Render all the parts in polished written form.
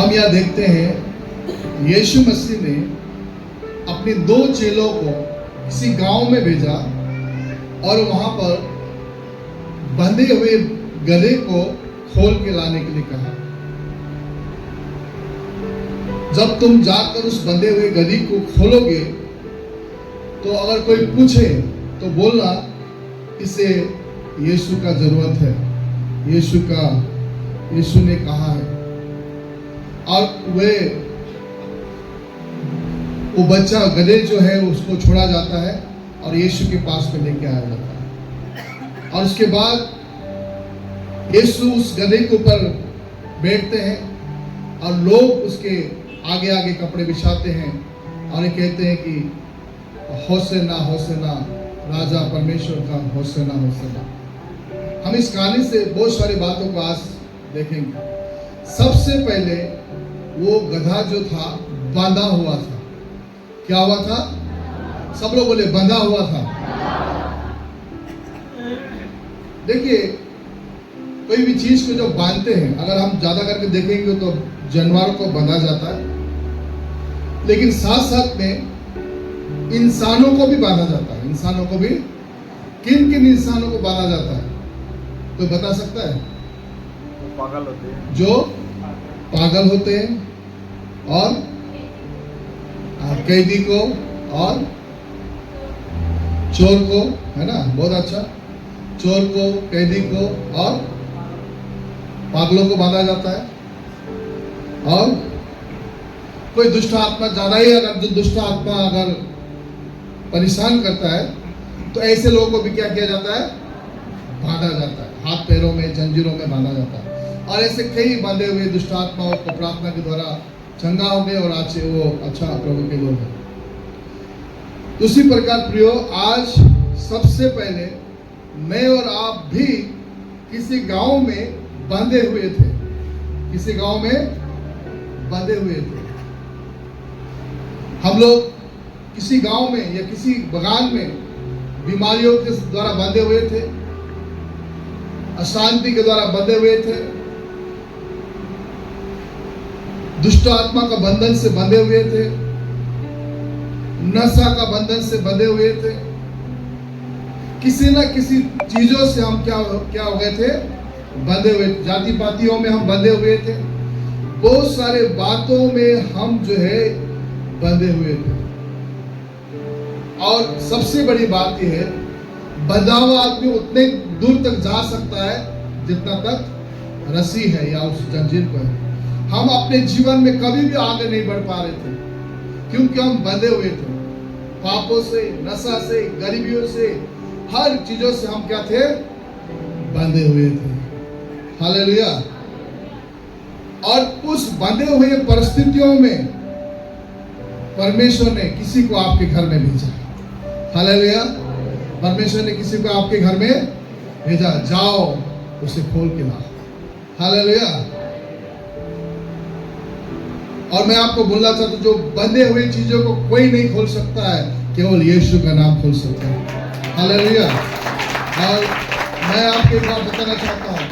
हम यहाँ देखते हैं यीशु मसीह ने अपने 2 चेलों को किसी गांव में भेजा और वहां पर बंधे हुए गधे को खोल के लाने के लिए कहा। जब तुम जाकर उस बंधे हुए गधी को खोलोगे तो अगर कोई पूछे तो बोलना इसे यीशु का जरूरत है, यीशु ने कहा है। और वो बच्चा गधे जो है उसको छोड़ा जाता है और यीशु के पास में लेके आया जाता है। और उसके बाद यीशु उस गधे के ऊपर बैठते हैं और लोग उसके आगे आगे कपड़े बिछाते हैं और ये कहते हैं कि होसेना होसेना, राजा परमेश्वर का होसेना होसेना। हम इस कहानी से बहुत सारी बातों को आज देखेंगे। सबसे पहले वो गधा जो था बांधा हुआ था। क्या हुआ था? सब लोग बोले बंधा हुआ था। देखिए, कोई भी चीज को जो बांधते हैं, अगर हम ज्यादा करके देखेंगे तो जानवरों को बांधा जाता है, लेकिन साथ साथ में इंसानों को भी बांधा जाता है। इंसानों को भी, किन किन इंसानों को बांधा जाता है कोई बता सकता है? पागल होते हैं, जो पागल होते हैं, और कैदी को, और चोर को, है ना? बहुत अच्छा। चोर को, कैदी को और पागलों को बांधा जाता है। और कोई दुष्ट आत्मा, ज्यादा ही अगर जो दुष्ट आत्मा अगर परेशान करता है तो ऐसे लोगों को भी क्या किया जाता है? बांधा जाता है। हाथ पैरों में, जंजीरों में बांधा जाता है। और ऐसे कई बांधे हुए दुष्ट आत्माओं को प्रार्थना के द्वारा चंगा हो गए और आज से वो अच्छा प्रभु के लोग हैं। उसी प्रकार प्रियो, आज सबसे पहले मैं और आप भी किसी गांव में बंधे हुए थे। किसी गांव में बंधे हुए थे। हम लोग किसी गांव में या किसी बगान में बीमारियों के द्वारा बंधे हुए थे, अशांति के द्वारा बंधे हुए थे, दुष्ट आत्मा का बंधन से बंधे हुए थे, नशा का बंधन से बंधे हुए थे। किसी न किसी चीजों से हम क्या हो गए थे? बंधे हुए। जाति पातियों में हम बंधे हुए थे। बहुत सारे बातों में हम जो है बंधे हुए थे। और सबसे बड़ी बात यह है, बंधा हुआ आदमी उतने दूर तक जा सकता है जितना तक रस्सी है या उस जंजीर पर है। हम अपने जीवन में कभी भी आगे नहीं बढ़ पा रहे थे क्योंकि हम बंधे हुए थे। पापों से, नशा से, गरीबियों से, हर चीजों से हम क्या थे? बंधे हुए थे। हालेलुया। और उस बंधे हुए परिस्थितियों में परमेश्वर ने किसी को आपके घर में भेजा। हालेलुया। परमेश्वर ने किसी को आपके घर में भेजा। जाओ उसे खोल के लाओ। हालेलुया। और मैं आपको बोलना चाहता हूं, जो बंधे हुए चीजों को कोई नहीं खोल सकता है, केवल यीशु का नाम खोल सकता है। हालेलुया। और मैं आपको एक बात बताना चाहता हूं,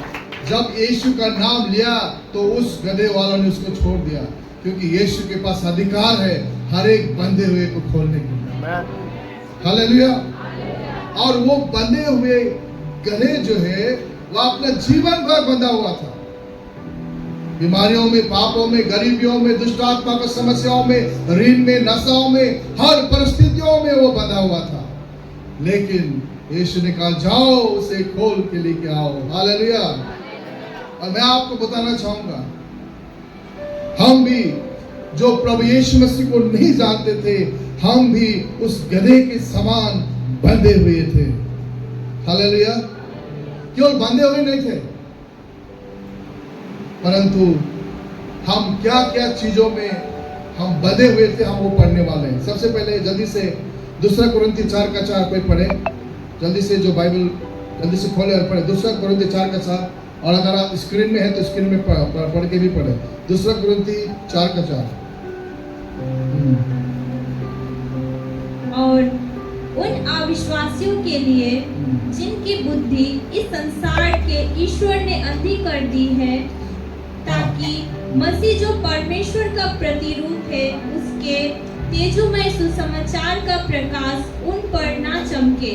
जब यीशु का नाम लिया तो उस गधे वालों ने उसको छोड़ दिया, क्योंकि यीशु के पास अधिकार है हर एक बंधे हुए को खोलने के लिए। हालेलुया। और वो बंधे हुए गधे जो है वो अपना जीवन भर बंधा हुआ था। बीमारियों में, पापों में, गरीबियों में, दुष्ट आत्मा की समस्याओं में, ऋण में, नशाओं में, हर परिस्थितियों में वो बंधा हुआ था। लेकिन यीशु ने कहा, जाओ उसे खोल के लेके आओ। हालेलुया। और मैं आपको बताना चाहूंगा, हम भी जो प्रभु यीशु मसीह को नहीं जानते थे, हम भी उस गधे के समान बंधे हुए थे। हालेलुया। केवल बंधे हुए नहीं थे, परंतु हम क्या क्या चीजों में हम बंधे हुए थे, हम वो पढ़ने वाले हैं। सबसे पहले जल्दी से 2 कुरिन्थी 4:4 कोई पढ़े जल्दी से, जो बाइबल जल्दी से खोले और पढ़े। 2 कुरिन्थी 4:4। और अगर आप स्क्रीन में है तो स्क्रीन में पढ़ के भी पढ़े। 2 कुरिन्थी 4:4। और उन अविश्वासियों के लिए जिनकी बुद्धि इस संसार के ईश्वर ने अंधी कर दी है, ताकि मसीह जो परमेश्वर का प्रतिरूप है उसके तेजोमय सुसमाचार का प्रकाश उन पर ना चमके।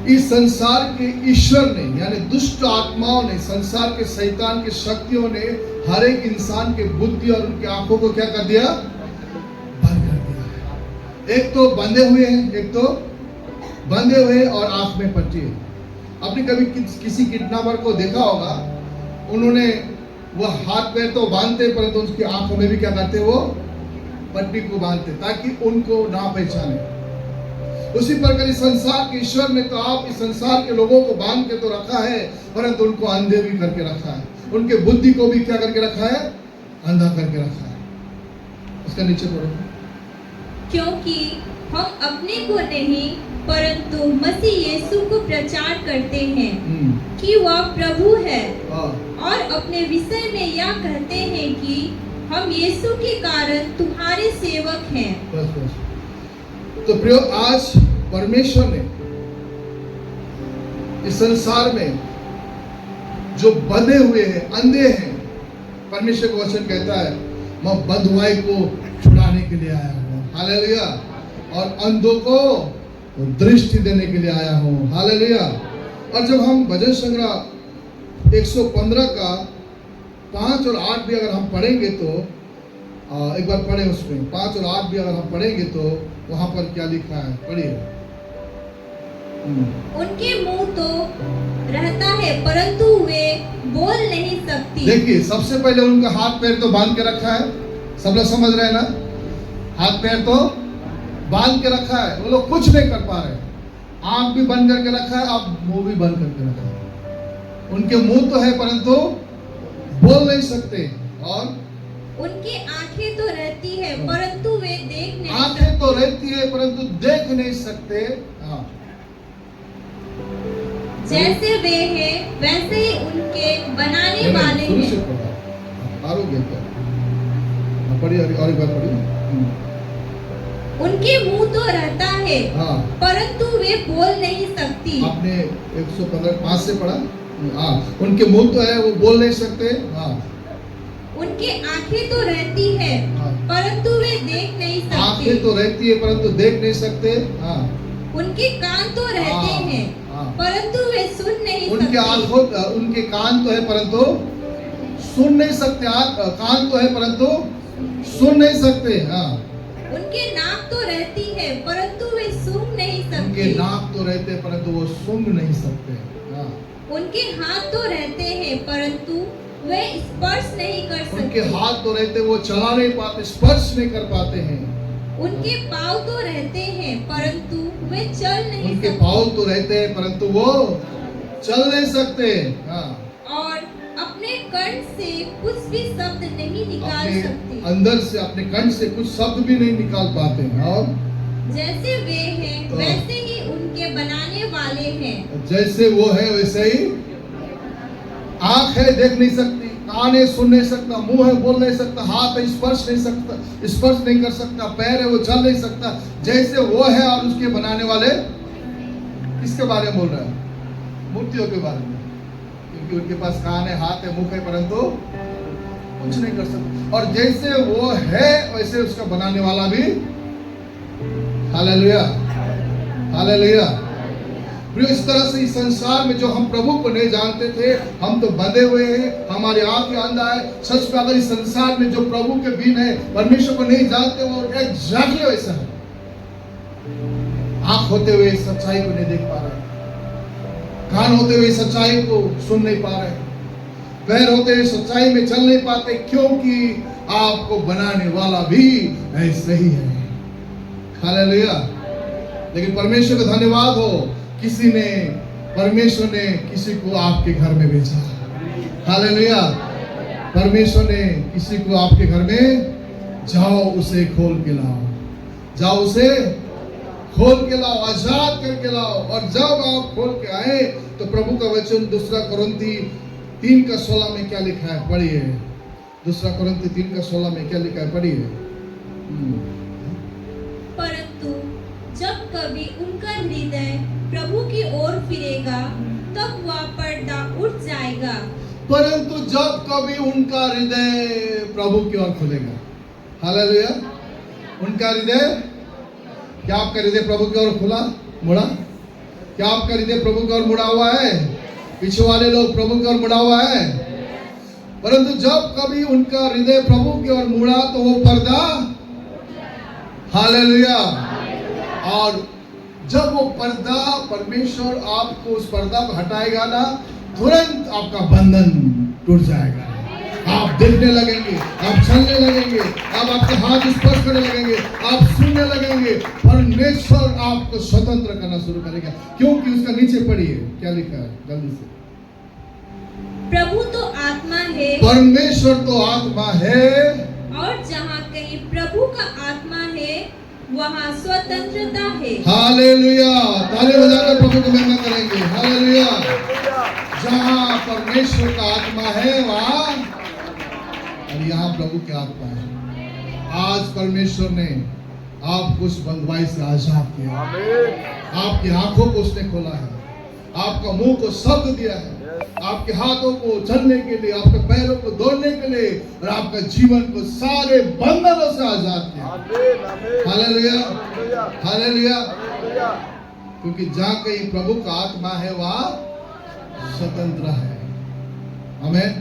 इस संसार के ईश्वर ने यानी दुष्ट आत्माओं ने, संसार के शैतान के शक्तियों ने हर एक इंसान के बुद्धि और उनकी आंखों को क्या कर दिया? बंद कर दिया है। एक तो बंधे हुए हैं, एक तो बंधे हुए और आंख में पट्टी है। आपने कभी किसी किडनैपर को देखा होगा, उन्होंने वो हाथ पैर तो बांधते परंतु उसकी आंखों में भी क्या करते, वो पट्टी को बांधते ताकि उनको ना पहचाने। उसी प्रकार इस संसार के ईश्वर ने तो आप इस संसार के लोगों को बांध के तो रखा है परंतु उनको अंधे भी करके रखा है, उनके बुद्धि को भी क्या करके रखा है? अंधा करके रखा है। उसका नीचे पढ़ो। क्योंकि हम अपने को नहीं परंतु मसीह यीशु को प्रचार करते हैं कि वह प्रभु है, और अपने विषय में यह कहते हैं कि हम यीशु के कारण तुम्हारे सेवक हैं। बस। तो प्रियो, आज परमेश्वर ने इस संसार में जो बंधे हुए हैं, अंधे हैं, परमेश्वर का वचन कहता है मैं बंधुआई को छुड़ाने के लिए आया हूँ, हालेलुया, और अंधों को दृष्टि देने के लिए आया हूँ, हालेलुया। और जब हम भजन संग्रह 115 का 5 और 8 भी अगर हम पढ़ेंगे तो एक बार पढ़े, उसमें 5 और 8 भी अगर हम पढ़ेंगे तो वहां पर क्या लिखा है, पढ़िए। उनके मुंह तो रहता है परंतु वे बोल नहीं सकती। देखिए, सबसे पहले उनका हाथ पैर तो बांध के रखा है, सब लोग समझ रहे हैं ना? हाथ पैर तो बांध के रखा है, वो लोग कुछ नहीं कर पा रहे। आंख भी बंद करके रखा है, अब मुंह भी बंद करके रखा है। उनके मुंह तो है परंतु बोल नहीं सकते, और उनकी आंखें तो रहती है परंतु वे देख नहीं सकते। आंखें तो रहती है परंतु देख नहीं सकते। हाँ, जैसे वे हैं वैसे ही उनके बनाने वाले हैं। आरोग्य क्या? पढ़िए और एक बार पढ़िए। उनके मुंह तो रहता है हाँ, परंतु वे बोल नहीं सकती। आपने 115:5 से पढ़ा। हाँ, उनके मुंह तो है, वो बोल नहीं सकते। हाँ, उनके आंखें तो रहती है परंतु वे देख नहीं सकते। आंखें तो रहती है परंतु देख नहीं सकते। हाँ, उनके कान तो रहते हैं परंतु वे सुन नहीं सकते। उनके कान तो है परंतु सुन नहीं सकते। कान तो है परंतु सुन नहीं सकते। हाँ, उनके नाक तो रहती है परंतु वे सूंघ नहीं सकते। उनके नाक तो रहते हैं परंतु वो सूंघ नहीं सकते। हाँ, उनके हाथ तो रहते हैं परंतु वे स्पर्श नहीं कर सकते। उनके हाथ तो रहते, वो चला नहीं पाते, स्पर्श नहीं कर पाते हैं। उनके पाँव तो रहते हैं परंतु वे चल नहीं उनके सकते। पाँव तो रहते हैं परंतु वो चल नहीं सकते। हाँ, और अपने कंठ से कुछ भी शब्द नहीं निकाल सकते। अंदर से अपने कंठ से कुछ शब्द भी नहीं निकाल पाते। और जैसे वे हैं वैसे ही उनके बनाने वाले हैं। जैसे वो है वैसे ही। आंख है, देख नहीं सकती, कान है, सुन नहीं सकता, मुंह है, बोल नहीं सकता, हाथ है, स्पर्श नहीं कर सकता, पैर है, वो चल नहीं सकता। जैसे वो है और उसके बनाने वाले। किसके बारे में बोल रहा है? मूर्तियों के बारे में, क्योंकि उनके पास कान है, हाथ है, मुख है परंतु कुछ नहीं कर सकता। और जैसे वो है वैसे उसका बनाने वाला भी। Hallelujah, hallelujah. इस तरह से इस संसार में जो हम प्रभु को नहीं जानते थे, हम तो बंधे हुए हैं, हमारी आंखें अंधा है। सच में अगर इस संसार में जो प्रभु के बिन है, परमेश्वर को नहीं जानते, वो एग्जैक्टली वैसा है। आंख होते हुए सच्चाई को नहीं देख पा रहे, कान होते हुए सच्चाई को सुन नहीं पा रहे, पैर होते हुए सच्चाई में चल नहीं पाते, क्योंकि आपको बनाने वाला भी ऐसे ही है। हालेलुया। लेकिन परमेश्वर का धन्यवाद हो, परमेश्वर ने किसी को आपके घर में भेजा। हालेलुया। परमेश्वर ने किसी को आपके घर में, जाओ उसे खोल के लाओ, जाओ उसे खोल के लाओ, आजाद करके लाओ। और जब आप खोल के आए तो प्रभु का वचन 2 कुरिन्थी 3:16 में क्या लिखा है, पढ़िए। 2 कुरिन्थी 3:16 में क्या लिखा है, पढ़िए। परंतु जब कभी उनका हृदय प्रभु की ओर फिरेगा तब वह पर्दा उठ जाएगा। परंतु जब कभी उनका हृदय प्रभु की ओर खुलेगा, हालेलुया, उनका हृदय, क्या आपका हृदय प्रभु की ओर खुला मुड़ा? क्या आपका हृदय प्रभु की ओर मुड़ा हुआ है? पीछे वाले लोग प्रभु की ओर मुड़ा हुआ है। परंतु जब कभी उनका हृदय प्रभु की ओर मुड़ा तो वो पर्दा, हालेलुया, और जब वो पर्दा, परमेश्वर आपको उस पर्दा को हटाएगा ना, तुरंत आपका बंधन टूट जाएगा। आप देखने लगेंगे, आप चलने लगेंगे, आप आपके हाथ स्पर्श करने लगेंगे, आप सुनने लगेंगे। परमेश्वर आपको स्वतंत्र करना शुरू करेगा, क्योंकि उसका नीचे पढ़िए क्या लिखा है, जल्दी से। प्रभु तो आत्मा है, परमेश्वर तो आत्मा है, और जहाँ कहीं प्रभु का आत्मा है वहाँ स्वतंत्रता है। हालेलुया, ताली बजाकर प्रभु को महिमा करेंगे, हालेलुया। जहाँ परमेश्वर का आत्मा है वहाँ, और यहाँ प्रभु की आत्मा है। आज परमेश्वर ने आपको उस बंधुआई से आजाद किया, आपकी आंखों को उसने खोला है, आपका मुंह को शब्द दिया है, आपके हाथों को चलने के लिए, आपके पैरों को दौड़ने के लिए, और आपका जीवन को सारे बंधनों से आजाद किया। Hallelujah, hallelujah. क्योंकि जहाँ कहीं प्रभु का आत्मा है वहाँ स्वतंत्र है। आमीन।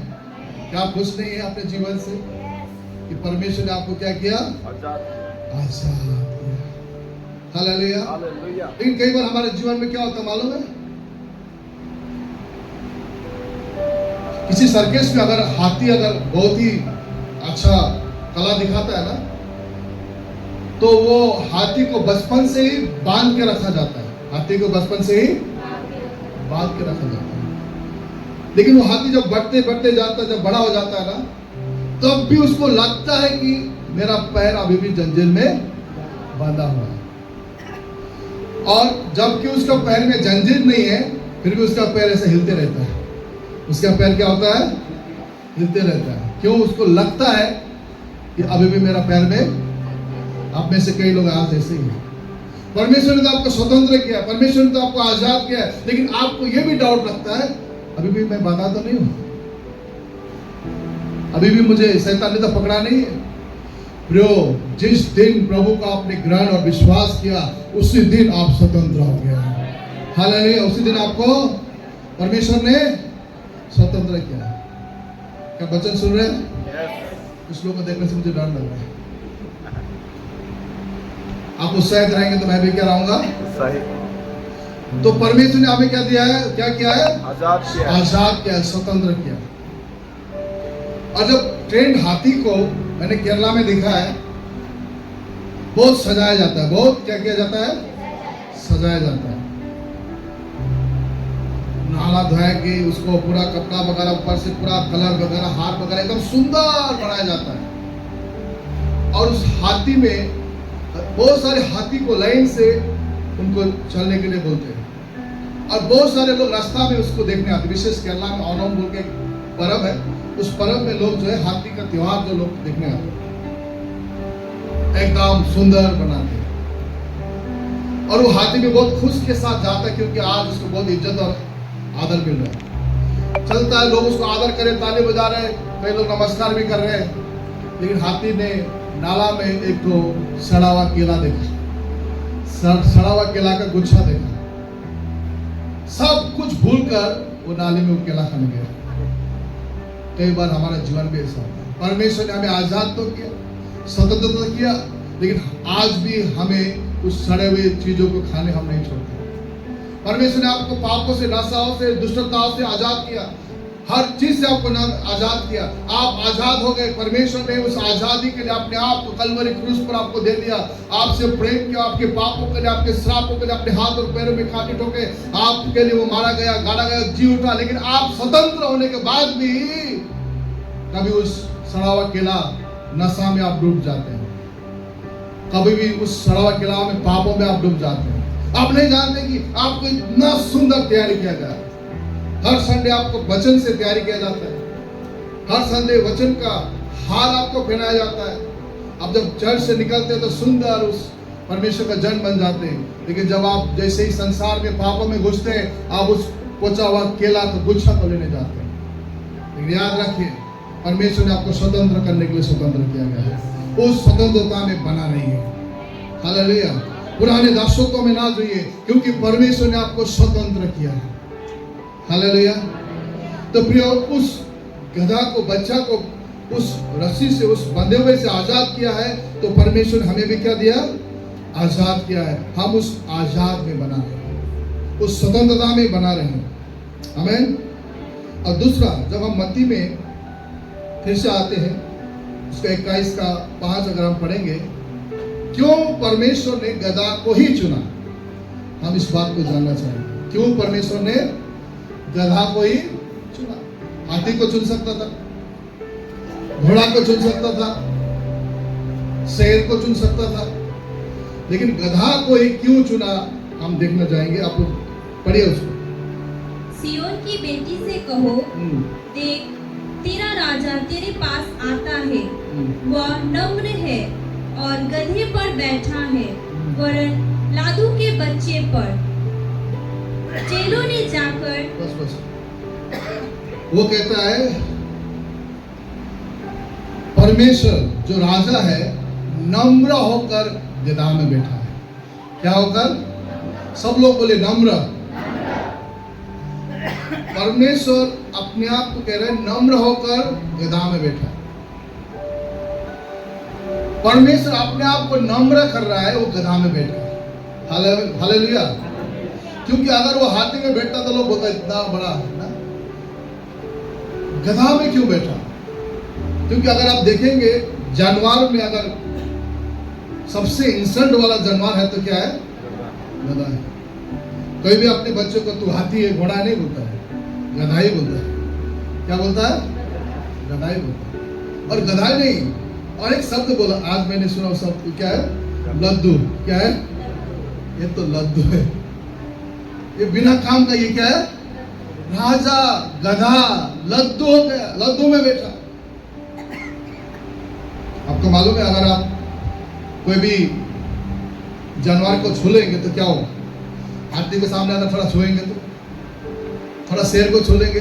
क्या आप खुश नहीं है अपने जीवन से कि परमेश्वर ने आपको क्या किया? आजाद किया। हालेलुया। लेकिन कई बार हमारे जीवन में क्या होता है मालूम है? किसी सर्कस में अगर हाथी अगर बहुत ही अच्छा कला दिखाता है ना, तो वो हाथी को बचपन से ही बांध के रखा जाता है। हाथी को बचपन से ही बांध के रखा जाता है। लेकिन वो हाथी जब बढ़ते बढ़ते जाता है, जब बड़ा हो जाता है ना, तब भी उसको लगता है कि मेरा पैर अभी भी जंजीर में बांधा हुआ है। और जबकि उसका पैर में जंजीर नहीं है, फिर भी उसका पैर ऐसे हिलते रहता है। उसका पैर क्या होता है? हिलते रहता है। क्यों? उसको लगता है कि अभी भी मेरा पैर में, आप में से कई लोग आज ऐसे ही हैं। परमेश्वर ने तो आपको स्वतंत्र किया, परमेश्वर ने तो आपको आजाद किया, लेकिन आपको यह भी डाउट लगता है अभी भी मैं बांधा तो नहीं हूं, अभी भी मुझे शैतान ने तो पकड़ा नहीं है। प्रियो, जिस दिन प्रभु का आपने ग्रहण और विश्वास किया, उसी दिन आप स्वतंत्र हो गए। हालेलुया। उसी दिन आपको परमेश्वर ने स्वतंत्र किया। क्या वचन सुन रहे हैं? कुछ लोगों को देखने से मुझे डर लग रहा है। आप उत्साहित रहेंगे तो मैं भी क्या रहूंगा? तो परमेश्वर ने हमें क्या दिया है? क्या किया है? आजाद किया। आजाद किया, स्वतंत्र किया। और जब ट्रेंड हाथी को मैंने केरला में देखा है, बहुत सजाया जाता है। बहुत क्या किया जाता है? सजाया जाता है। नहाला धोया के उसको पूरा कपड़ा वगैरह ऊपर से पूरा कलर वगैरह, हार वगैरह एकदम सुंदर बनाया जाता है। और उस हाथी में बहुत सारे हाथी को लाइन से उनको चलने के लिए बोलते हैं। और बहुत सारे लोग रास्ता में उसको देखने आते हैं। विशेष केरला में ओणम बोल के एक पर्व है, उस पर्व में लोग जो है हाथी का त्योहार जो लोग देखने आते हैं, एकदम सुंदर बनाते हैं। और वो हाथी भी बहुत खुश के साथ जाता है, क्योंकि आज उसको बहुत इज्जत और आदर मिल रहा है। चलता है, लोग उसको आदर करे, ताली बजा रहे, कई लोग नमस्कार भी कर रहे हैं। लेकिन हाथी ने नाला में एक तो सड़ा हुआ केला देखा, सड़ा हुआ केला का गुच्छा देखा, सब कुछ भूलकर वो नाले में वो केला खाने गया। कई बार हमारा जीवन भी ऐसा होता है। परमेश्वर ने हमें आजाद तो किया, स्वतंत्र तो किया, लेकिन आज भी हमें उस सड़े हुए चीजों को खाने हम नहीं छोड़ते। परमेश्वर ने आपको पापों से, नशाओं से, दुष्टताओं से आजाद किया, हर चीज से आपको आजाद किया। आप आजाद हो गए। परमेश्वर ने उस आजादी के लिए अपने आप को कलवरी क्रूस पर आपको दे दिया। आपसे प्रेम किया, आपके पापों के लिए, आपके श्रापों के लिए, अपने हाथ और पैरों में कांटे ठोके आपके लिए वो मारा गया, गाड़ा गया, जी उठा। लेकिन आप स्वतंत्र होने के बाद भी कभी उस सड़ा हुआ केला नशा में आप डूब जाते हैं, कभी भी उस सड़ा हुआ केला में, पापों में आप डूब जाते हैं। आप नहीं जानते कि आपको इतना सुंदर तैयारी किया गया। हर संडे आपको वचन से तैयारी किया जाता है, हर संडे वचन का हार आपको पहनाया जाता है। अब जब चर्च से निकलते हैं तो सुंदर उस परमेश्वर का जन बन जाते हैं। लेकिन जब आप जैसे ही संसार में पापों में घुसते हैं, आप उस पचा हुआ केला का गुच्छा को लेने जाते हैं। लेकिन लेकिन याद रखिए, परमेश्वर ने आपको स्वतंत्र करने के लिए स्वतंत्र किया गया है। उस स्वतंत्रता में बना रहिए। हालेलुया। पुराने दासत्व में ना जाइए, क्योंकि परमेश्वर ने आपको स्वतंत्र किया है। हालेलुया। तो प्रिय, उस गधा को, बच्चा को उस रस्सी से, उस बंधे हुए से आजाद किया है, तो परमेश्वर हमें भी क्या दिया? आजाद किया है। हम उस आजाद में बना रहे, उस स्वतंत्रता में बना रहे। आमीन। और दूसरा, जब हम मत्ती में फिर से आते हैं, उसका 21 का 5 अगर हम पढ़ेंगे, क्यों परमेश्वर ने गधा को ही चुना? हम इस बात को जानना चाहेंगे। क्यों परमेश्वर ने गधा को ही चुना? हाथी को चुन सकता था, घोड़ा को चुन सकता था, शेर को चुन सकता था, लेकिन गधा को ही क्यों चुना? हम देखना चाहेंगे। आप लोग पढ़िए उसको। सियोन की बेटी से कहो, देख तेरा राजा तेरे पास आता है, वह नम्र है और गधे पर बैठा है, वरन लादू के बच्चे पर। चेलों ने जाकर बस वो कहता है, परमेश्वर जो राजा है नम्र होकर गधा में बैठा है। क्या होकर? सब लोग बोले नम्र। परमेश्वर अपने आप को कह रहे हैं नम्र होकर गधा में बैठा है। परमेश्वर अपने आप को नम्र कर रहा है, वो गधा में बैठा है। हालेलुया। क्योंकि अगर वो हाथी में बैठता तो लोग बोलता इतना बड़ा है ना, गधा में क्यों बैठा? क्योंकि अगर आप देखेंगे जानवर में अगर सबसे इंसल्ट वाला जानवर है तो क्या है? गधा है। कोई भी अपने बच्चों को तू हाथी है, घोड़ा नहीं बोलता है, गधा ही बोलता है। क्या बोलता है? गधा ही बोलता है। और गधा नहीं, और एक शब्द बोला आज मैंने सुना, वो शब्द क्या है? लद्दू। क्या है? ये तो लद्दू है, ये बिना काम का। ये क्या है? राजा गधा लद्दू हो गया, लद्दू में बैठा। आपको मालूम है, अगर आप कोई भी जानवर को छू लेंगे तो क्या होगा? हाथी के सामने अगर थोड़ा छुएंगे तो, थोड़ा शेर को छू लेंगे,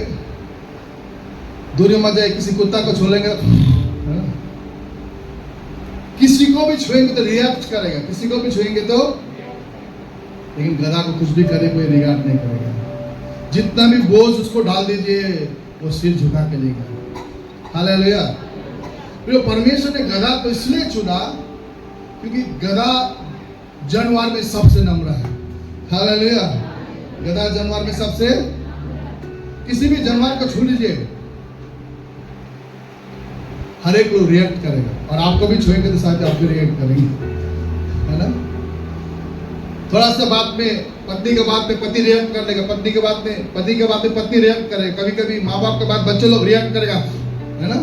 दूरी में जाए किसी कुत्ता को छू लेंगे, किसी को भी छुएंगे तो रिएक्ट करेगा, किसी को भी छुएंगे तो। लेकिन गधा को कुछ भी करे कोई रिएक्ट नहीं करेगा। जितना भी बोझ उसको डाल दीजिए, वो सिर झुका के लेगा। हालेलुया। फिर परमेश्वर ने गधा को इसलिए चुना क्योंकि गधा जानवर में सबसे नम्र है। हालेलुया। गधा जानवर में सबसे, किसी भी जानवर को छू लीजिए, हर एक लोग रिएक्ट करेगा, और आपको भी छुएंगे तो शायद आप भी रिएक्ट करेंगे, है ना? थोड़ा सा बात में, पत्नी के बात में पति रिएक्ट कर लेगा, पत्नी के बात में पति के बात में पत्नी रिएक्ट करेगा, कभी कभी माँ बाप के बात बच्चे लोग रिएक्ट करेगा, है ना?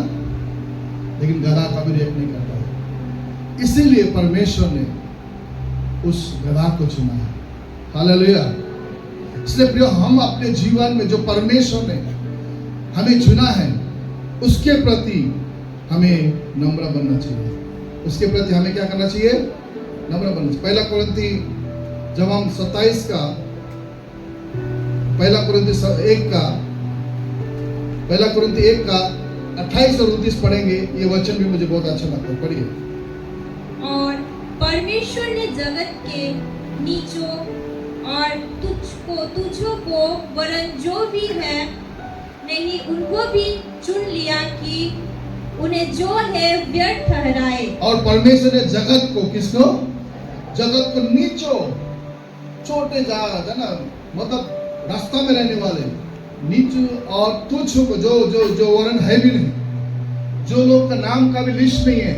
लेकिन गधा कभी रिएक्ट नहीं करता है। इसीलिए परमेश्वर ने उस गधा को चुना है। हालेलुया। इसलिए प्रिय, हम अपने जीवन में जो परमेश्वर ने हमें चुना है, उसके प्रति हमें नम्र बनना चाहिए। उसके प्रति हमें क्या करना चाहिए? नम्र बनना चाहिए। पहला कुरिन्थी, जब हम 27 का, पहला कुरिन्थी 1 का 28 और 29 पढ़ेंगे। ये वचन भी मुझे बहुत अच्छा लगता है, पढ़िए। और परमेश्वर ने जगत के नीचों और तुझों को वरन जो भी है नहीं उनको भी चुन लिया कि उन्हें जो है व्यर्थ ठहराए। और परमेश्वर ने जगत को, किसको? जगत को नीचों, छोटे जात है ना, मतलब रास्ता में रहने वाले, नीचों और तुच्छ को, जो वरन है भी नहीं, जो लोग का नाम का भी लिस्ट नहीं है,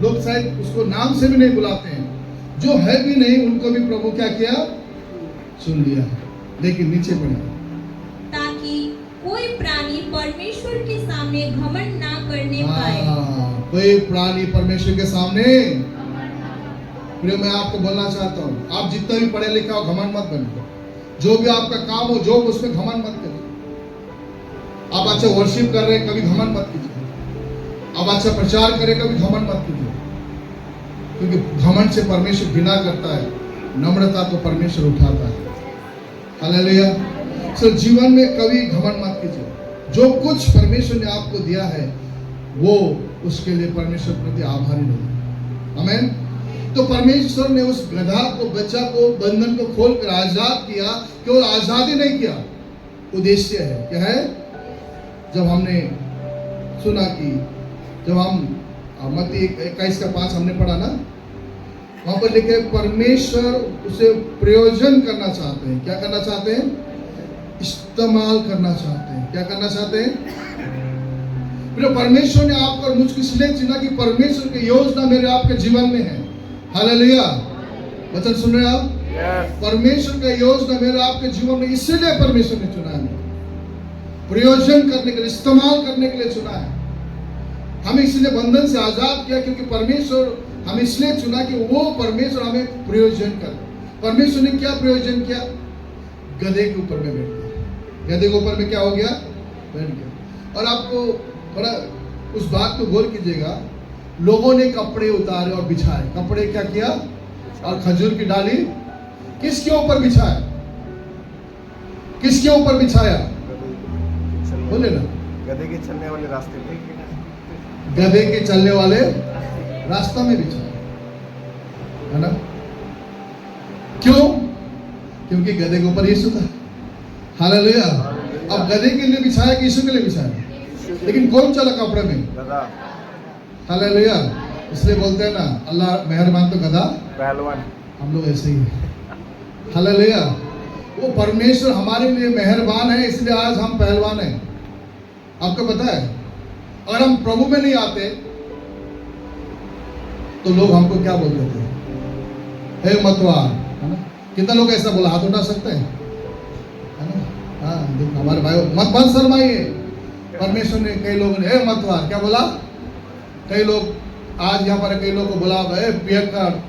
लोग शायद उसको नाम से भी नहीं बुलाते हैं, जो है भी नहीं, उनको भी प्रभु क्या किया? चुन लिया। लेकिन नीचे पढ़े, ताकि कोई प्राणी परमेश्वर के सामने घमंड ना करने पाए। कोई प्राणी परमेश्वर के सामने, मैं आपको बोलना चाहता हूँ, आप जितना भी पढ़े लिखा हो घमंड मत बनिए। जो भी आपका काम हो, जो उसमें घमंड मत करिए। आप अच्छा वर्शिप कर रहे हैं, कभी घमंड मत कीजिए। आप अच्छा प्रचार करें, कभी घमंड मत कीजिए, क्योंकि घमंड से परमेश्वर घृणा करता है, नम्रता को परमेश्वर उठाता है। हालेलुया। सो जीवन में कभी घमंड मत कीजिए। जो कुछ परमेश्वर ने आपको दिया है वो उसके लिए परमेश्वर प्रति आभारी रहो। आमीन। तो परमेश्वर ने उस गधा को, बच्चा को, बंधन को खोलकर आजाद किया। केवल आजादी नहीं किया, उद्देश्य है। क्या है? जब हमने सुना कि जब हम मत्ती 21:5 हमने पढ़ा ना, वहां पर लिखे परमेश्वर उसे प्रयोजन करना चाहते हैं। क्या करना चाहते हैं? इस्तेमाल करना चाहते हैं। क्या करना चाहते हैं? परमेश्वर ने आपको और मुझको इसलिए चुना कि परमेश्वर की योजना मेरे आपके जीवन में है। हालेलुया। वचन सुन रहे हैं आप? परमेश्वर का योजना मेरे आपके जीवन में इसलिए परमेश्वर ने चुना है, प्रयोजन करने के लिए, इस्तेमाल करने के लिए चुना है। हमें इसलिए बंधन से आजाद किया क्योंकि परमेश्वर हम इसलिए चुना कि वो परमेश्वर हमें प्रयोजन कर। परमेश्वर ने क्या प्रयोजन किया? गधे के ऊपर में बैठ गया। गधे के ऊपर में क्या हो गया? बैठ गया। और आपको बड़ा उस बात को गौर कीजिएगा, लोगों ने कपड़े उतारे और बिछाए। कपड़े क्या किया? और खजूर की डाली किसके ऊपर बिछाया? किसके ऊपर बिछाया? बोले ना। गधे के चलने वाले रास्ते पे, गधे के चलने वाले रास्ता में बिछाया, है ना? क्यों? क्योंकि गधे के ऊपर यीशु था। हालेलुया। अब गधे के लिए बिछाया कि यीशु के लिए बिछाया? लेकिन कौन चला कपड़े में? गधा। हालेलुया। इसलिए बोलते हैं ना, अल्लाह मेहरबान तो गधा पहलवान। हम लोग ऐसे ही हैं। हालेलुया। वो परमेश्वर हमारे लिए मेहरबान है, इसलिए आज हम पहलवान हैं। आपको पता है, अगर हम प्रभु में नहीं आते तो लोग हमको क्या बोलते थे? हे मतवार, है ना? कितना लोग ऐसा बोला? हाथ उठा सकते हैं, है ना? हाँ, देखो हमारे भाई मत शर्माइए। परमेश्वर ने कई लोगों ने हे मतवार क्या बोला? कई लोग आज यहाँ पर कई लोग को बुला, हे पियक्कर,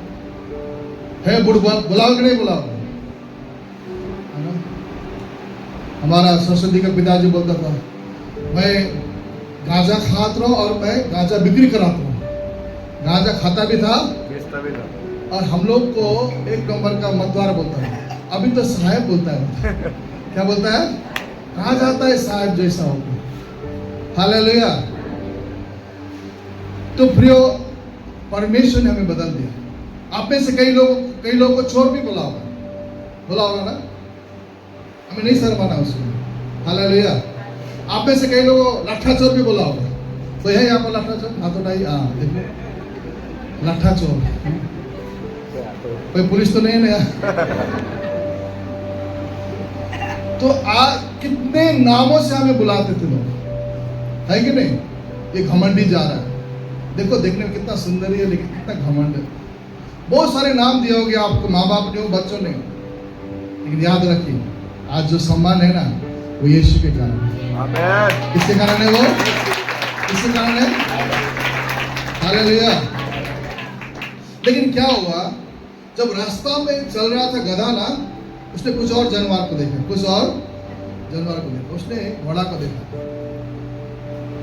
हे बुढ़वा, बुलाओ कि नहीं बुलाओ? हमारा सरस्वती का पिताजी बोलता था, मैं गांजा खात रहा और मैं गांजा बिक्री कराता हूँ। गांजा खाता भी था, बेचता भी था। और हम लोग को एक नंबर का मतवार बोलता है। अभी तो साहब बोलता है। क्या बोलता है? कहाँ जाता है साहब जैसा होगा। हालेलुया। तो प्रियो, परमेश्वर ने हमें बदल दिया। आप में से कई लोग को चोर भी बोला होगा ना? हमें नहीं शर्माना उसको। हालेलुया। आप में से कई लोगों को लट्ठा चोर भी बोला होगा। कोई है यहाँ पर लट्ठा चोर? हाथ उठाइए। हाँ, देखो लट्ठा चोर। कोई पुलिस तो नहीं है ना? तो आज कितने नामों से हमें बुलाते थे लोग, है कि नहीं? ये घमंडी जा रहा है, देखो देखने में कितना सुंदर है लेकिन कितना घमंड है। बहुत सारे नाम दिए होंगे आपको, माँ बाप ने, बच्चों ने, लेकिन याद रखिए आज जो सम्मान है ना वो यीशु के कारण है। आमीन। किसके कारण है? वो किसके कारण है? हालेलुया। लेकिन क्या हुआ, जब रास्ता में चल रहा था गधा ना, उसने कुछ और जानवर को देखा, कुछ और जानवर को देखा। उसने घोड़ा को देखा।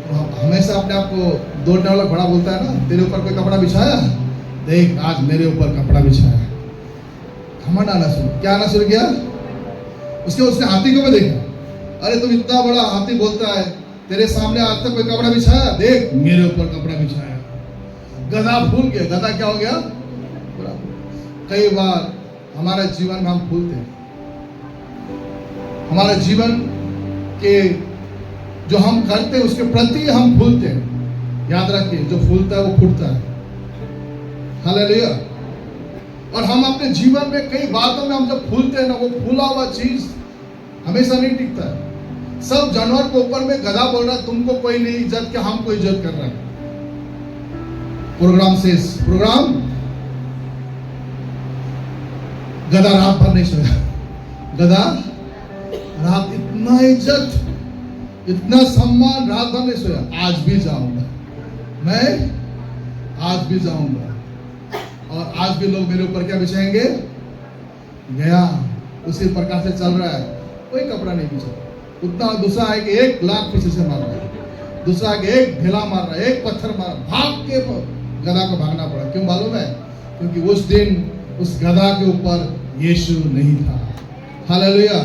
तो हमेशा अपने आप को दौड़ने वाला घोड़ा बोलता है ना, तेरे ऊपर कोई कपड़ा बिछाया, देख आज मेरे ऊपर कपड़ा बिछाया। घमंड आना शुरू, क्या आना शुरू किया? उसने हाथी को भी देखा, अरे तुम इतना बड़ा हाथी बोलता है, तेरे सामने आज तक कोई कपड़ा बिछाया? देख मेरे ऊपर कपड़ा बिछाया। गधा भूल गया। गधा क्या हो गया? कई बार हमारा जीवन में हम भूलते हैं, हमारा जीवन के जो हम करते हैं उसके प्रति हम भूलते हैं। याद रखिए, जो फूलता है वो फूटता है। हालेलुया। और हम अपने जीवन में कई बातों में हम जब फूलते हैं ना, वो फूला हुआ चीज हमेशा नहीं टिकता है। सब जानवर के ऊपर में गधा बोल रहा है, तुमको कोई नहीं इज्जत किया, हमको इज्जत कर रहा है। प्रोग्राम शेष। प्रोग्राम गधा रात भर नहीं सोया। गधा रात इतना इज्जत, इतना सम्मान, रात भर नहीं सोया। आज भी जाऊंगा, मैं आज भी जाऊंगा, और आज भी लोग मेरे ऊपर क्या बिछाएंगे? गया उसी प्रकार से चल रहा है, कोई कपड़ा नहीं बिछा। उतना दूसरा है कि 1 लाख पीछे से मार रहा है, दूसरा है कि 1 ढेला मार रहा है, 1 पत्थर मार, भाग के गधा को भागना पड़ा। क्यों मालूम है? क्योंकि उस दिन उस गधा के ऊपर यीशु नहीं था। हालेलुया।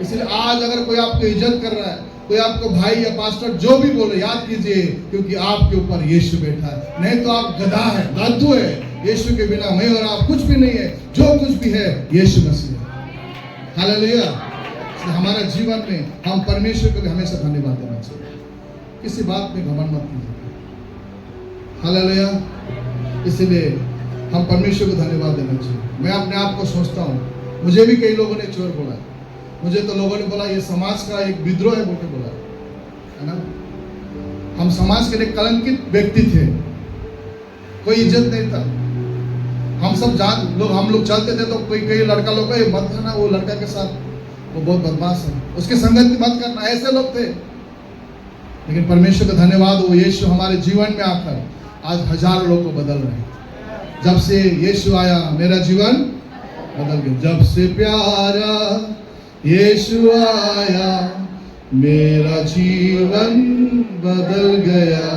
इसलिए आज अगर कोई आपको इज्जत कर रहा है, कोई आपको भाई या पास्टर जो भी बोले, याद कीजिए क्योंकि आपके ऊपर यीशु बैठा है। नहीं तो आप गधा है, दादू है। यीशु के बिना मैं और आप कुछ भी नहीं है। जो कुछ भी है यीशु मसीह है। हालेलुया। हमारा जीवन में हम परमेश्वर को हमेशा धन्यवाद देना चाहिए। किसी बात में घमंड मत कीजिए। हालेलुया। इसलिए हम परमेश्वर को धन्यवाद देना चाहिए। मैं अपने आप को सोचता हूँ, मुझे भी कई लोगों ने चोर बोला, मुझे तो लोगों ने बोला ये समाज का एक विद्रोह है बोल के बोला, है ना। हम समाज के लिए कलंकित व्यक्ति थे, कोई इज्जत नहीं था। हम सब हम लोग चलते थे तो कई लड़का लोग को मत करना, वो लड़का के साथ वो बहुत बदमाश है, उसके संगत मत करना, ऐसे लोग थे। लेकिन परमेश्वर का धन्यवाद, वो यीशु हमारे जीवन में आकर आज हजारों लोगों को बदल रहे हैं। जब से यीशु आया मेरा जीवन बदल गया। जब से प्यारा यीशु आया मेरा जीवन बदल गया।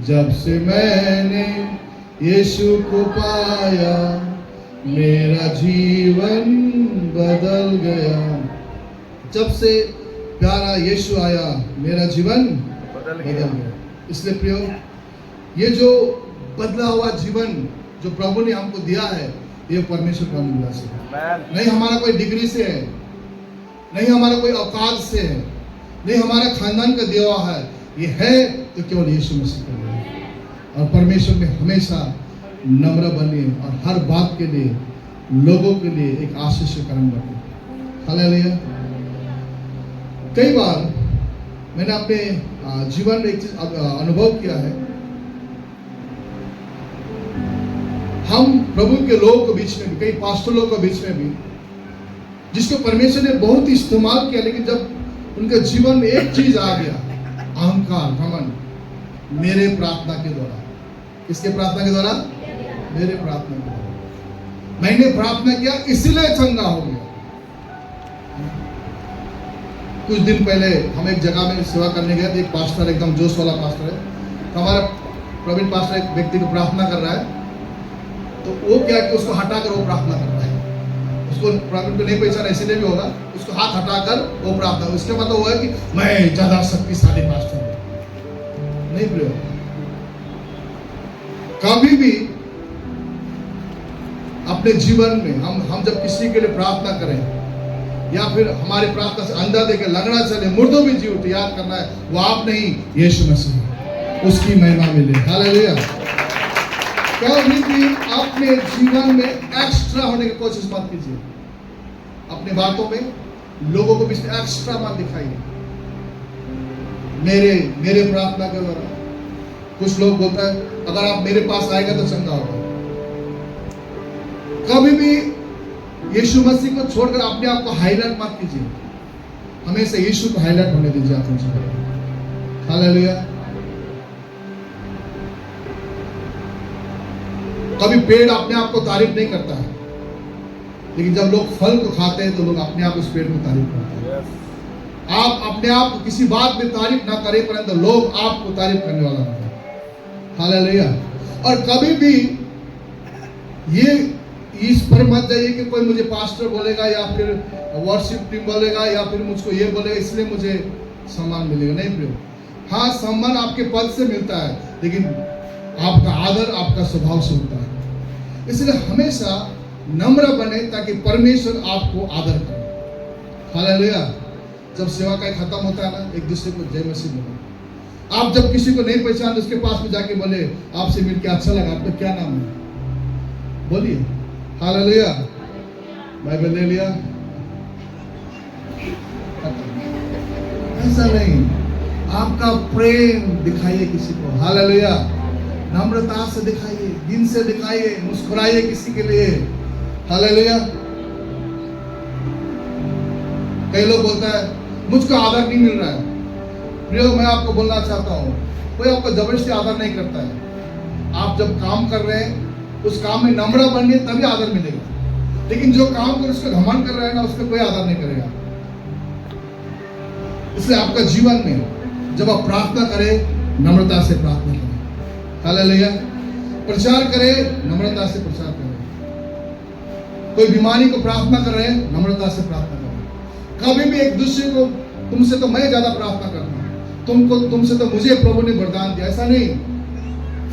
जब से मैंने यीशु को पाया मेरा जीवन बदल गया। जब से प्यारा यीशु आया मेरा जीवन बदल गया। इसलिए प्रियो, ये जो बदला हुआ जीवन जो प्रभु ने हमको दिया है, ये परमेश्वर का अनुग्रह से है। नहीं हमारा कोई डिग्री से है, नहीं हमारा कोई औकात से है, नहीं हमारा खानदान का दिया हुआ है। ये है तो केवल यीशु मसीह का दिया है। और परमेश्वर में हमेशा नम्र बनिए और हर बात के लिए लोगों के लिए एक आशीष का कारण बने। हालेलुया। कई बार मैंने अपने जीवन में एक चीज अनुभव किया है। हम प्रभु के लोगों के बीच में भी, कई पास्टर लोगों के बीच में भी, जिसको परमेश्वर ने बहुत ही इस्तेमाल किया, लेकिन जब उनके जीवन में एक चीज आ गया, अहंकार, घमंड। मेरे प्रार्थना के द्वारा, किसके प्रार्थना के द्वारा? मेरे प्रार्थना के द्वारा। मैंने प्रार्थना किया इसीलिए चंगा हो गया। कुछ दिन पहले हम एक जगह में सेवा करने गए थे। एक पास्टर, एकदम जोश वाला पास्टर है, तो हमारा प्रवीण पास्टर एक व्यक्ति को प्रार्थना कर रहा है, तो वो क्या कि उसको हटाकर वो प्रार्थना कर रहा है। उसको प्रवीण को नहीं पहचाना, इसीलिए भी होगा, उसको हाथ हटाकर वो प्रार्थना। उसका मतलब हुआ है कि मैं ज्यादा शक्तिशाली पास्टर हूं। नहीं प्रिय, कभी भी अपने जीवन में हम जब किसी के लिए प्रार्थना करें या फिर हमारे प्रार्थना से अंधा देकर लगना चले, मुर्दों भी जी उठे, याद करना है वो आप नहीं, यीशु मसीह, उसकी महिमा मिले। हालेलुया। कभी भी अपने जीवन में एक्स्ट्रा होने की कोशिश मत कीजिए। अपनी बातों में लोगों को बीच में एक्स्ट्रा मत दिखाइए। मेरे प्रार्थना के द्वारा कुछ लोग बोलता है अगर आप मेरे पास आएगा तो चंगा होगा। कभी भी यीशु मसीह को छोड़कर अपने आप को हाईलाइट मत कीजिए। हमेशा यीशु को हाईलाइट होने दीजिए अपने जीवन में। हालेलुया। कभी पेड़ अपने आप को तारीफ नहीं करता है, लेकिन जब लोग फल को खाते हैं तो लोग अपने आप उस पेड़ को तारीफ करते हैं। आप अपने आप को किसी बात में तारीफ ना करें, परंतु लोग आपको तारीफ करने वाला होता है। हालेलुया। और कभी भी ये इस पर मत जाइए कि कोई मुझे पास्टर बोलेगा या फिर वर्शिप टीम बोलेगा या फिर मुझको ये बोलेगा इसलिए मुझे सम्मान मिलेगा। नहीं प्रिय, हाँ सम्मान आपके पद से मिलता है, लेकिन आपका आदर आपका स्वभाव से होता है। इसलिए हमेशा नम्र बने ताकि परमेश्वर आपको आदर करे। हालेलुया। जब सेवा का खत्म होता है ना, एक दूसरे को जय मसीह बोलो। आप जब किसी को नहीं पहचानते उसके पास में जाके बोले आपसे मिलकर अच्छा लगा, आपका क्या नाम है, बोलिए। हालेलुया। बाइबल ले लिया, ऐसा नहीं, आपका प्रेम दिखाइए किसी को। हालेलुया। नम्रता से दिखाइए, दिन से दिखाइए, मुस्कुराइए किसी के लिए। हालेलुया। कई लोग बोलता है मुझको आदर नहीं मिल रहा है। प्रियो, मैं आपको बोलना चाहता हूँ, कोई आपको जबरदस्ती आदर नहीं करता है। आप जब काम कर रहे हैं उस काम में नम्र बनिए तभी आदर मिलेगा। लेकिन जो काम कर उसका घमंड कर रहा है ना, उसका कोई आदर नहीं करेगा। इसलिए आपका जीवन में जब आप प्रार्थना करें, नम्रता से प्रार्थना करें। हालेलुया। प्रचार करें, नम्रता से प्रचार करें। कोई बीमारी को प्रार्थना कर रहे हैं, नम्रता से प्रार्थना करें। कभी भी एक दूसरे को तुमसे तो मैं ज्यादा प्रार्थना करता हूँ, तुमसे तो मुझे प्रभु ने वरदान दिया। ऐसा नहीं,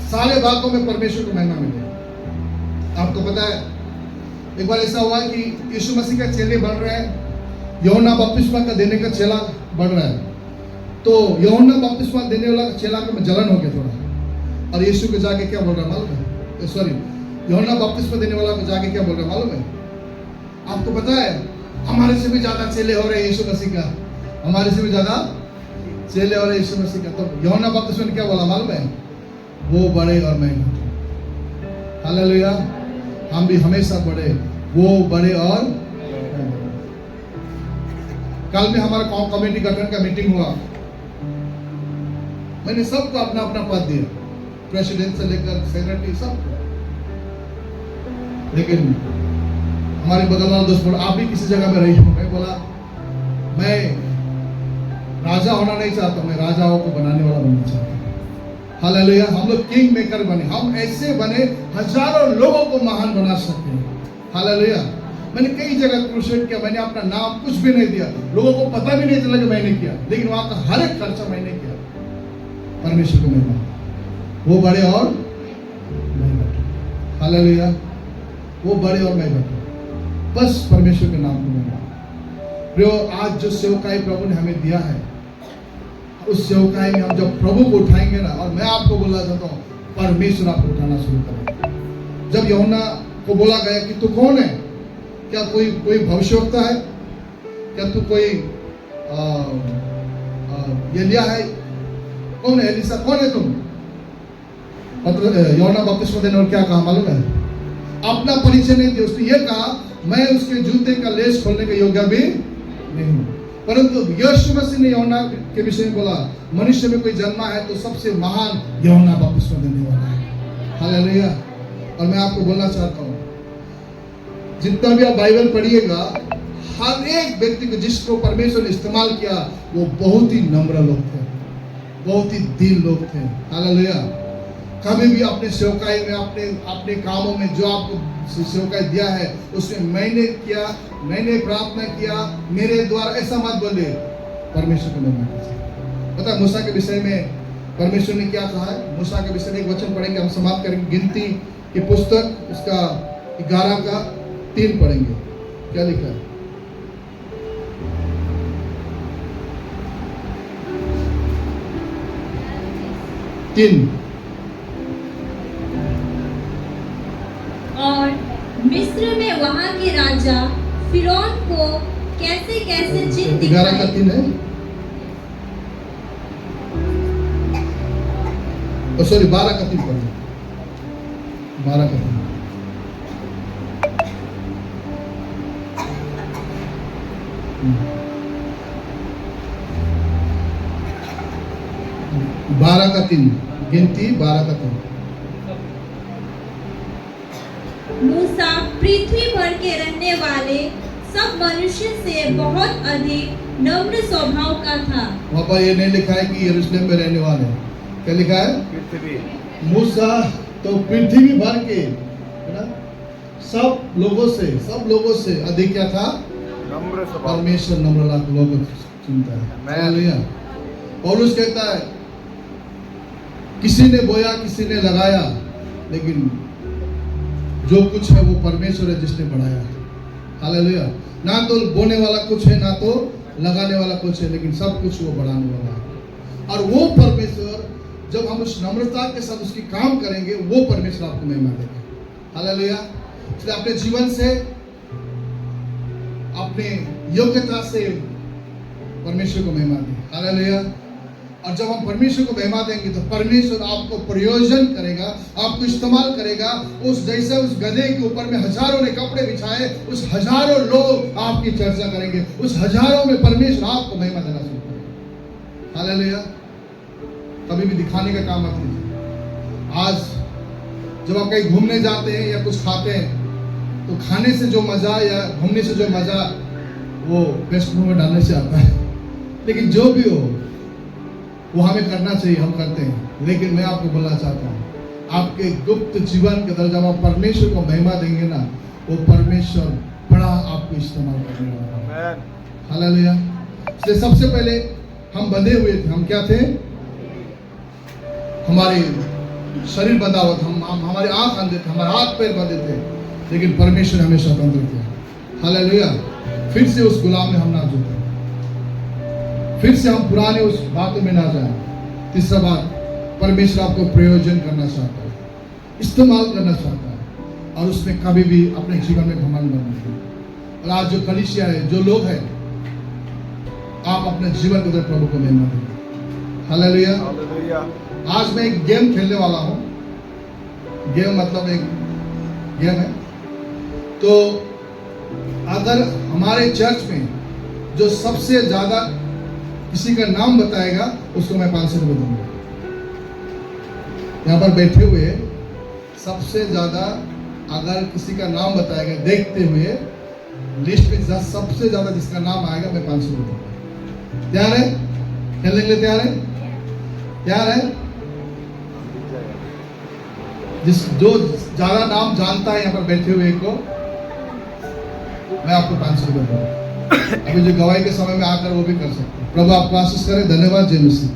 सारे बातों में परमेश्वर को महिमा मिले। आपको पता है एक बार ऐसा हुआ कि यीशु मसीह का चेले बढ़ रहे हैं, यूहन्ना बपतिस्मा का देने का चेला बढ़ रहा है। तो यूहन्ना बपतिस्मा देने वाला चेला को जलन हो गया थोड़ा, और यीशु को जाके क्या बोल रहा है मालूम है? सॉरी, यूहन्ना बपतिस्मा देने वाला को जाके क्या बोल रहा है मालूम है? आपको पता है हमारे से भी ज्यादा चेले हो रहे हैं यीशु मसीह का, हमारे से भी ज्यादा चेले हो रहे हैं यीशु मसीह का। तो यूहन्ना बपतिस्मा ने क्या बोला मालूम है? वो बड़े और मैं घटूं। हालेलुया, हम भी हमेशा बड़े, वो बड़े और कल में हमारा कमेटी गठन का मीटिंग हुआ, मैंने सबको अपना अपना पद दिया, प्रेसिडेंट से लेकर सेक्रेटरी सबको। लेकिन हमारे बगल वाला दोस्त बोला आप भी किसी जगह में रही हो। मैं बोला मैं राजा होना नहीं चाहता, मैं राजाओं को बनाने वाला बनना चाहता हूँ। हालेलुया, हम लोग किंग मेकर बने, हम ऐसे बने हजारों लोगों को महान बना सकते हैं। हालेलुया, मैंने कई जगह क्रूसेड किया, मैंने अपना नाम कुछ भी नहीं दिया, लोगों को पता भी नहीं चला कि मैंने किया, लेकिन वहां का हर एक खर्चा मैंने किया। परमेश्वर को महिमा, वो बड़े और मैं घटूं। हालेलुया, वो बड़े और मैं घटूं, बस परमेश्वर के नाम को महिमा। प्रियो, आज जो सेवकाई प्रभु ने हमें दिया है, उस सेवकाई में हम जब प्रभु को उठाएंगे ना, और मैं आपको बोलना चाहता हूँ परमेश्वर आपको उठाना शुरू करेगा। जब यूहन्ना को बोला गया कि तू कौन है, क्या कोई भविष्यवक्ता है, क्या तू कोई एलिया है, कौन है, एलिसा कौन है तुम? यूहन्ना बपतिस्मा देने और क्या कहा मालूम है? अपना परिचय नहीं दिया, उसने ये कहा मैं उसके जूते का लेस खोलने के योग्य भी नहीं हूं। परंतु यीशु मसीह ने यूहन्ना के विषय में बोला मनुष्य में कोई जन्मा है तो सबसे महान यूहन्ना बपतिस्मा देने वाला है। हालेलुया, और मैं आपको बोलना चाहता हूं जितना भी आप बाइबल पढ़िएगा, हर एक व्यक्ति को जिसको परमेश्वर ने इस्तेमाल किया वो बहुत ही नम्र लोग थे, बहुत ही दीन लोग थे। हालेलुया, कभी भी अपने सेवकाई में, अपने कामों में जो आपको सेवकाई दिया है उसमें मैंने किया, मैंने प्रार्थना किया, मेरे द्वारा, ऐसा मत बोले। परमेश्वर को महिमा कीजिए। पता है मूसा के विषय में परमेश्वर ने क्या कहा है? मूसा के विषय में एक वचन पढ़ेंगे, हम समाप्त करेंगे। गिनती की पुस्तक उसका 11:3 पढ़ेंगे। क्या लिखा है? तीन। और मिस्र में वहां के राजा फिरौन को कैसे कैसे चिन्ह 11:3 है, सॉरी 12:3 पढ़ेंगे। 12:3 12:3 गिनती 12:3। मूसा पृथ्वी भर के रहने वाले सब मनुष्य से बहुत अधिक नम्र स्वभाव का था। वहां पर ये नहीं लिखा है कि यरूशलेम में रहने वाले, क्या लिखा है? पृथ्वी। मूसा तो पृथ्वी भर के, है ना, सब लोगों से अधिक क्या था? नम्र स्वभाव। परमेश्वर नम्र लोगों को चुनता है। हालेलुया। पौलुस कहता है किसी ने बोया किसी ने लगाया, लेकिन जो कुछ है वो परमेश्वर है जिसने बढ़ाया। हालेलुया। ना तो बोने वाला कुछ है, ना तो लगाने वाला कुछ है, लेकिन सब कुछ वो बढ़ाने वाला है। और वो परमेश्वर जब हम उस नम्रता के साथ उसकी काम करेंगे, वो परमेश्वर आपको महिमा देगा। हालेलुया। इसलिए अपने जीवन से, अपने योग्यता से परमेश्वर को महिमा दें। हालेलुया। और जब हम परमेश्वर को महिमा देंगे तो परमेश्वर आपको प्रयोजन करेगा, आपको इस्तेमाल करेगा। उस जैसे उस गधे के ऊपर में हजारों ने कपड़े बिछाए, उस हजारों लोग आपकी चर्चा करेंगे, उस हजारों में परमेश्वर आपको महिमा देना शुरू करेगा। हालेलुया। कभी भी दिखाने का काम मत कीजिए। आज जब आप कहीं घूमने जाते हैं या कुछ खाते हैं, तो खाने से जो मजा या घूमने से जो मजा वो बेस्ट में डालने से आता है। लेकिन जो भी हो वो हमें करना चाहिए, हम करते हैं। लेकिन मैं आपको बोलना चाहता हूँ, आपके गुप्त जीवन के अंदर जब आप परमेश्वर को महिमा देंगे ना, वो परमेश्वर बड़ा आपको इस्तेमाल करने वाला है। हालेलुया। इसलिए सबसे पहले हम बंधे हुए थे। हम क्या थे? हमारे शरीर बंधा हुआ था, हम हमारे आंख अंधे थे, हमारे हाथ पैर बंधे थे, लेकिन परमेश्वर हमें स्वतंत्र थे। हालेलुया। फिर से उस गुलाम में हम ना जुटे, फिर से हम पुराने उस बातों में ना जाए। तीसरा बात, परमेश्वर आपको प्रयोजन करना चाहता है, इस्तेमाल करना चाहता है, और उसमें कभी भी अपने जीवन में घमंड न करें। और आज जो कलीसिया है, जो लोग हैं, आप अपने जीवन को प्रभु को लेना दें। हालेलुया। हालेलुया। आज मैं एक गेम खेलने वाला हूँ। गेम मतलब एक गेम है। तो अगर हमारे चर्च में जो सबसे ज्यादा किसी का नाम बताएगा, उसको मैं 500 रुपये दूंगा। यहाँ पर बैठे हुए सबसे ज्यादा अगर किसी का नाम बताएगा, देखते हुए लिस्ट में सबसे ज्यादा जिसका नाम आएगा, मैं 500 रुपये दूंगा। तैयार है? खेलने के लिए तैयार है? तैयार है? जो ज्यादा नाम जानता है यहाँ पर बैठे हुए को, मैं आपको 500 रुपये दूंगा। अभी जो गवाही के समय में आकर वो भी कर सकते हैं। प्रभु आपको आशीष करे। धन्यवाद। जय मसीह।